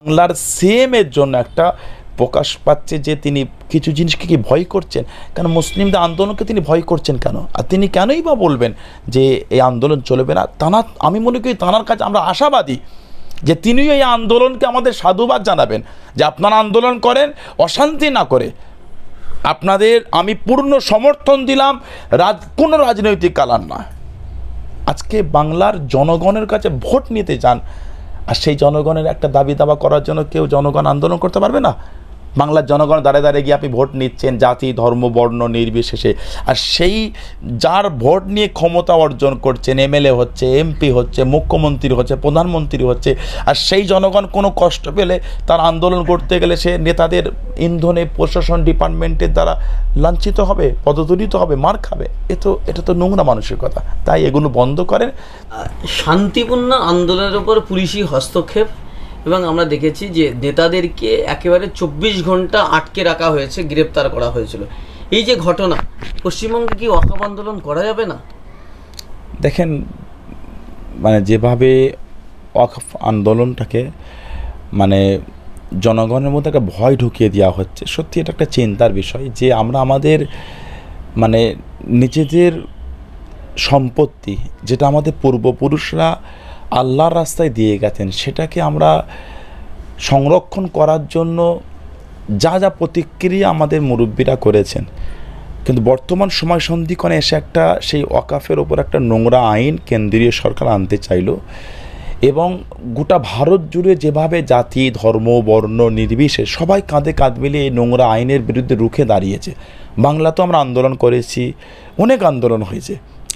বাংলার সিএমের জন্য একটা প্রকাশ পাচ্ছে যে তিনি কিছু জিনিসকে কি ভয় করছেন কেন, মুসলিমদের আন্দোলনকে তিনি ভয় করছেন কেন, আর তিনি কেনই বা বলবেন যে এই আন্দোলন চলবে না। আমি মনে করি তাঁর কাছে আমরা আশাবাদী যে তিনিও এই আন্দোলনকে আমাদের সাধুবাদ জানাবেন যে আপনারা আন্দোলন করেন, অশান্তি না করে আপনাদের আমি পূর্ণ সমর্থন দিলাম, কোনো রাজনৈতিক কালার না। আজকে বাংলার জনগণের কাছে ভোট নিতে যান, আর সেই জনগণের একটা দাবি দাবা করার জন্য কেউ জনগণ আন্দোলন করতে পারবে না। বাংলার জনগণ দাঁড়িয়ে দাঁড়িয়ে গিয়ে আপনি ভোট নিচ্ছেন জাতি ধর্ম বর্ণ নির্বিশেষে, আর সেই যার ভোট নিয়ে ক্ষমতা অর্জন করছেন, এমএলএ হচ্ছে, এমপি হচ্ছে, মুখ্যমন্ত্রী হচ্ছে, প্রধানমন্ত্রী হচ্ছে, আর সেই জনগণ কোনো কষ্ট পেলে তার আন্দোলন করতে গেলে সে নেতাদের ইন্ধনে প্রশাসন ডিপার্টমেন্টের দ্বারা লাঞ্ছিত হবে, পদদলিত হবে, মার খাবে। এটা তো নোংরা মানসিকতা। তাই এগুলো বন্ধ করেন। শান্তিপূর্ণ আন্দোলনের উপর পুলিশি হস্তক্ষেপ, এবং আমরা দেখেছি যে নেতাদেরকে একেবারে 24 ঘন্টা আটকে রাখা হয়েছে, গ্রেপ্তার করা হয়েছিল। এই যে ঘটনা, পশ্চিমবঙ্গে কি ওয়াকফ আন্দোলন করা যাবে না? দেখেন, মানে যেভাবে ওয়াকফ আন্দোলনটাকে মানে জনগণের মধ্যে একটা ভয় ঢুকিয়ে দেওয়া হচ্ছে, সত্যি এটা একটা চিন্তার বিষয় যে আমরা আমাদের মানে নিজেদের সম্পত্তি যেটা আমাদের পূর্বপুরুষরা আল্লাহর রাস্তায় দিয়ে গেছেন সেটাকে আমরা সংরক্ষণ করার জন্য যা যা প্রতিক্রিয়া আমাদের মুরব্বীরা করেছেন, কিন্তু বর্তমান সময় সন্ধিক্ষণে এসে একটা সেই ওয়াকফের ওপর একটা নোংরা আইন কেন্দ্রীয় সরকার আনতে চাইল, এবং গোটা ভারত জুড়ে যেভাবে জাতি ধর্ম বর্ণ নির্বিশেষে সবাই কাঁধে কাঁধ মিলিয়ে এই নোংরা আইনের বিরুদ্ধে রুখে দাঁড়িয়েছে। বাংলাতেও আমরা আন্দোলন করেছি, অনেক আন্দোলন হয়েছে,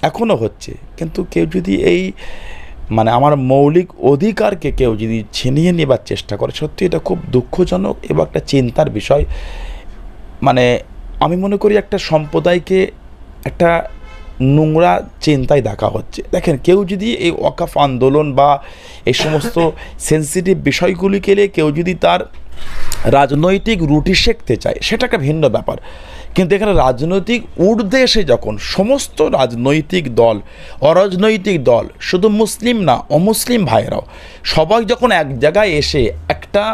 এখনও হচ্ছে, কিন্তু কেউ যদি এই মানে আমার মৌলিক অধিকারকে কেউ যদি ছিনিয়ে নেবার চেষ্টা করে, সত্যি এটা খুব দুঃখজনক এবং একটা চিন্তার বিষয়। মানে আমি মনে করি একটা সম্প্রদায়কে একটা নোংরা চিন্তায় দেখা হচ্ছে। দেখেন, কেউ যদি এই ওয়াকফ আন্দোলন বা এই সমস্ত সেন্সিটিভ বিষয়গুলিকে নিয়ে কেউ যদি তার রাজনৈতিক রুটি শেখতে চায়, সেটা একটা ভিন্ন ব্যাপার, কিন্তু এখানে রাজনৈতিক ঊর্ধ্বে এসে যখন সমস্ত রাজনৈতিক দল, অরাজনৈতিক দল, শুধু মুসলিম না অমুসলিম ভাইরাও সবাই যখন এক জায়গায় এসে একটা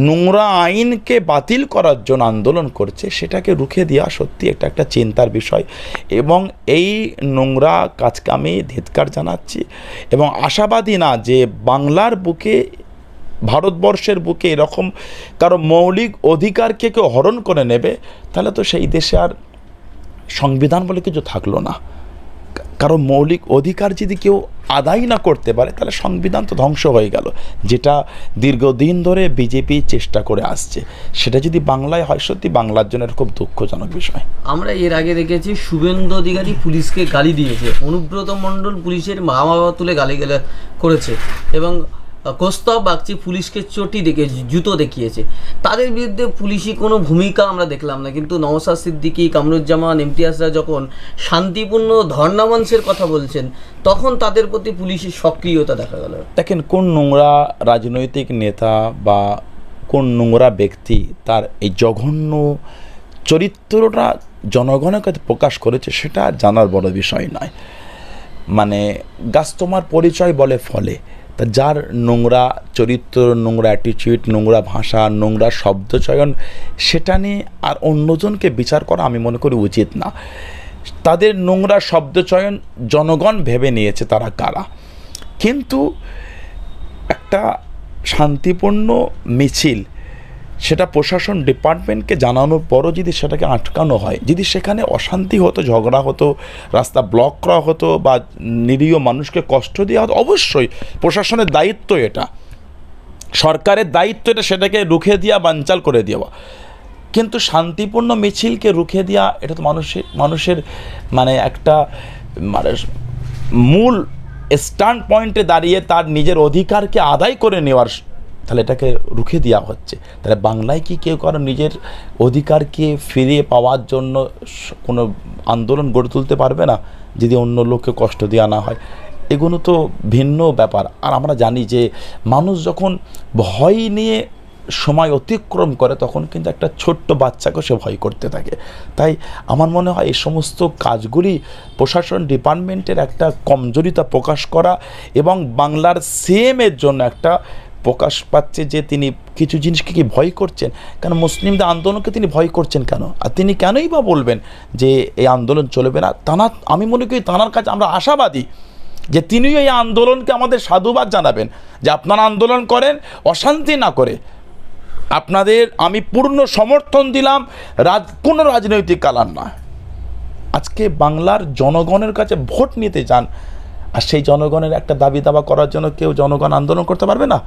নোংরা আইনকে বাতিল করার জন্য আন্দোলন করছে, সেটাকে রুখে দেওয়া সত্যি একটা চিন্তার বিষয়। এবং এই নোংরা কাজকে আমি ধিক্কার জানাচ্ছি এবং আশাবাদী না যে বাংলার বুকে, ভারতবর্ষের বুকে এরকম কারো মৌলিক অধিকারকে কেউ হরণ করে নেবে, তাহলে তো সেই দেশে আর সংবিধান বলে কিছু থাকলো না। কারো মৌলিক অধিকার যদি কেউ আদায় না করতে পারে, তাহলে সংবিধান তো ধ্বংস হয়ে গেল, যেটা দীর্ঘদিন ধরে বিজেপি চেষ্টা করে আসছে। সেটা যদি বাংলায় হয়, সত্যি বাংলার জন্য খুব দুঃখজনক বিষয়। আমরা এর আগে দেখেছি শুভেন্দু অধিকারী পুলিশকে গালি দিয়েছে, অনুব্রত মণ্ডল পুলিশের মা বাবা তুলে গালি করেছে, এবং কৌস্তব বাগচি পুলিশকে চটি দেখিয়েছে, জুতো দেখিয়েছে। তাদের বিরুদ্ধে পুলিশি কোনো ভূমিকা আমরা দেখলাম না, কিন্তু নওশাদ সিদ্দিকী, কামরুজ্জামান, ইমতিয়াজরা যখন শান্তিপূর্ণ ধর্ণা মঞ্চের কথা বলছেন, তখন তাদের প্রতি পুলিশের সক্রিয়তা দেখা গেল। দেখেন, কোন নোংরা রাজনৈতিক নেতা বা কোন নোংরা ব্যক্তি তার এই জঘন্য চরিত্রটা জনগণের কাছে প্রকাশ করেছে, সেটা জানার বড় বিষয় নয়। মানে গাছ তোমার পরিচয় বলে ফলে, তা যার নোংরা চরিত্র, নোংরা অ্যাটিটিউড, নোংরা ভাষা, নোংরা শব্দচয়ন, সেটা নিয়ে আর অন্যজনকে বিচার করা আমি মনে করি উচিত না। তাদের নোংরা শব্দচয়ন জনগণ ভেবে নিয়েছে তারা কারা, কিন্তু একটা শান্তিপূর্ণ মিছিল, সেটা প্রশাসন ডিপার্টমেন্টকে জানানোর পরও যদি সেটাকে আটকানো হয়, যদি সেখানে অশান্তি হতো, ঝগড়া হতো, রাস্তা ব্লক করা হতো বা নিরীহ মানুষকে কষ্ট দেওয়া হতো, অবশ্যই প্রশাসনের দায়িত্ব, এটা সরকারের দায়িত্ব, এটা সেটাকে রুখে দেওয়া, বানচাল করে দেওয়া। কিন্তু শান্তিপূর্ণ মিছিলকে রুখে দেওয়া, এটা তো মানুষের মানে একটা মানে মূল স্ট্যান্ড পয়েন্টে দাঁড়িয়ে তার নিজের অধিকারকে আদায় করে নেওয়ার, তাহলে এটাকে রুখে দেওয়া হচ্ছে। তাহলে বাংলায় কি কেউ কারো নিজের অধিকারকে ফিরিয়ে পাওয়ার জন্য কোনো আন্দোলন গড়ে তুলতে পারবে না যদি অন্য লোককে কষ্ট দেওয়া না হয়? এগুলো তো ভিন্ন ব্যাপার। আর আমরা জানি যে মানুষ যখন ভয় নিয়ে সময় অতিক্রম করে, তখন কিন্তু একটা ছোট্ট বাচ্চাকে সে ভয় করতে থাকে। তাই আমার মনে হয় এই সমস্ত কাজগুলি প্রশাসন ডিপার্টমেন্টের একটা কমজোরিতা প্রকাশ করা এবং বাংলার সিএমের জন্য একটা প্রকাশ পাচ্ছে যে তিনি কিছু জিনিসকে কি ভয় করছেন, কেন মুসলিমদের আন্দোলনকে তিনি ভয় করছেন কেন, আর তিনি কেনই বা বলবেন যে এই আন্দোলন চলবে না। আমি মনে করি তাঁর কাছে আমরা আশাবাদী যে তিনিও এই আন্দোলনকে আমাদের সাধুবাদ জানাবেন, যে আপনারা আন্দোলন করেন অশান্তি না করে, আপনাদের আমি পূর্ণ সমর্থন দিলাম, কোনো রাজনৈতিক কালার না। আজকে বাংলার জনগণের কাছে ভোট নিতে যান, আর সেই জনগণের একটা দাবি দাবা করার জন্য কেউ জনগণ আন্দোলন করতে পারবে না।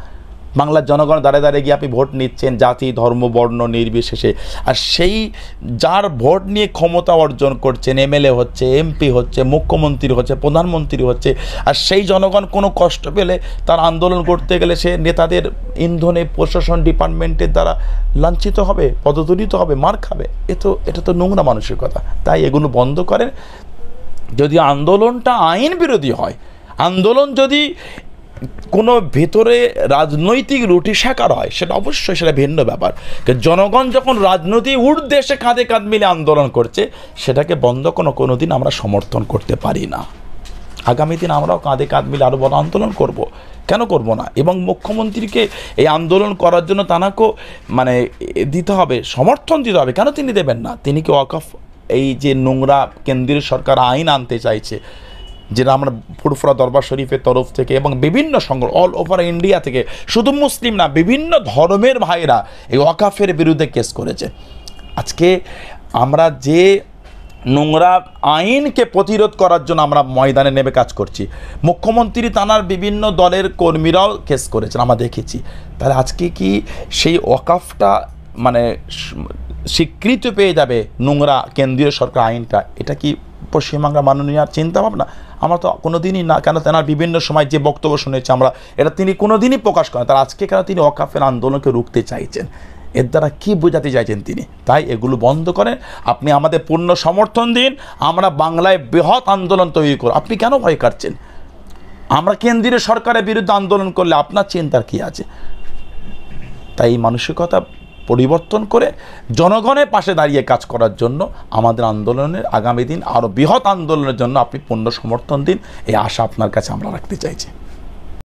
বাংলার জনগণ দাঁড়িয়ে দাঁড়িয়ে গিয়ে আপনি ভোট নিচ্ছেন জাতি ধর্ম বর্ণ নির্বিশেষে, আর সেই যার ভোট নিয়ে ক্ষমতা অর্জন করছেন, এমএলএ হচ্ছে, এমপি হচ্ছে, মুখ্যমন্ত্রী হচ্ছে, প্রধানমন্ত্রী হচ্ছে, আর সেই জনগণ কোনো কষ্ট পেলে তার আন্দোলন করতে গেলে সে নেতাদের ইন্ধনে প্রশাসন ডিপার্টমেন্টের দ্বারা লাঞ্ছিত হবে, পদদলিত হবে, মার খাবে। এটা তো নোংরা মানসিকতা। তাই এগুলো বন্ধ করেন। যদি আন্দোলনটা আইন বিরোধী হয়, আন্দোলন যদি কোনো ভেতরে রাজনৈতিক রুটি সাকার হয়, সেটা অবশ্যই সেটা ভিন্ন ব্যাপার। জনগণ যখন রাজনৈতিক উদ্দেশ্যে কাঁধে কাঁধ মিলে আন্দোলন করছে, সেটাকে বন্ধ কোনো দিন আমরা সমর্থন করতে পারি না। আগামী দিন আমরাও কাঁধে কাঁধ মিলে আরও বড় আন্দোলন করব, কেন করব না। এবং মুখ্যমন্ত্রীকে এই আন্দোলন করার জন্য তানাকেও দিতে হবে, সমর্থন দিতে হবে। কেন তিনি দেবেন না? তিনি কি ওয়াকফ এই যে নোংরা কেন্দ্রীয় সরকার আইন আনতে চাইছে, যেটা আমরা ফুরফুরা দরবার শরীফের তরফ থেকে এবং বিভিন্ন সংগঠন অল ওভার ইন্ডিয়া থেকে, শুধু মুসলিম না বিভিন্ন ধর্মের ভাইরা এই ওয়াকফের বিরুদ্ধে কেস করেছে। আজকে আমরা যে নোংরা আইনকে প্রতিরোধ করার জন্য আমরা ময়দানে নেমে কাজ করছি, মুখ্যমন্ত্রী তানার বিভিন্ন দলের কর্মীরাও কেস করেছেন, আমরা দেখেছি। তাহলে আজকে কি সেই ওয়াকফটা স্বীকৃতি পেয়ে যাবে নোংরা কেন্দ্রীয় সরকার আইনটা? এটা কি পশ্চিমবাংলার মাননীয় চিন্তা ভাবনা? আমরা তো কোনো দিনই না। কেন তেনার বিভিন্ন সময় যে বক্তব্য শুনেছি আমরা, এটা তিনি কোনো দিনই প্রকাশ করেন। তার আজকে কেন তিনি ওয়াকফের আন্দোলনকে রুখতে চাইছেন? এর দ্বারা কী বোঝাতে চাইছেন তিনি? তাই এগুলো বন্ধ করেন। আপনি আমাদের পূর্ণ সমর্থন দিন, আমরা বাংলায় বৃহৎ আন্দোলন তৈরি করব। আপনি কেন ভয় কাটছেন? আমরা কেন্দ্রীয় সরকারের বিরুদ্ধে আন্দোলন করলে আপনার চিন্তার কী আছে? তাই এই মানসিকতা পরিবর্তন করে জনগণের পাশে দাঁড়িয়ে কাজ করার জন্য আমাদের আন্দোলনের আগামী দিন আরও বৃহৎ আন্দোলনের জন্য আপনি পূর্ণ সমর্থন দিন, এই আশা আপনার কাছে আমরা রাখতে চাইছি।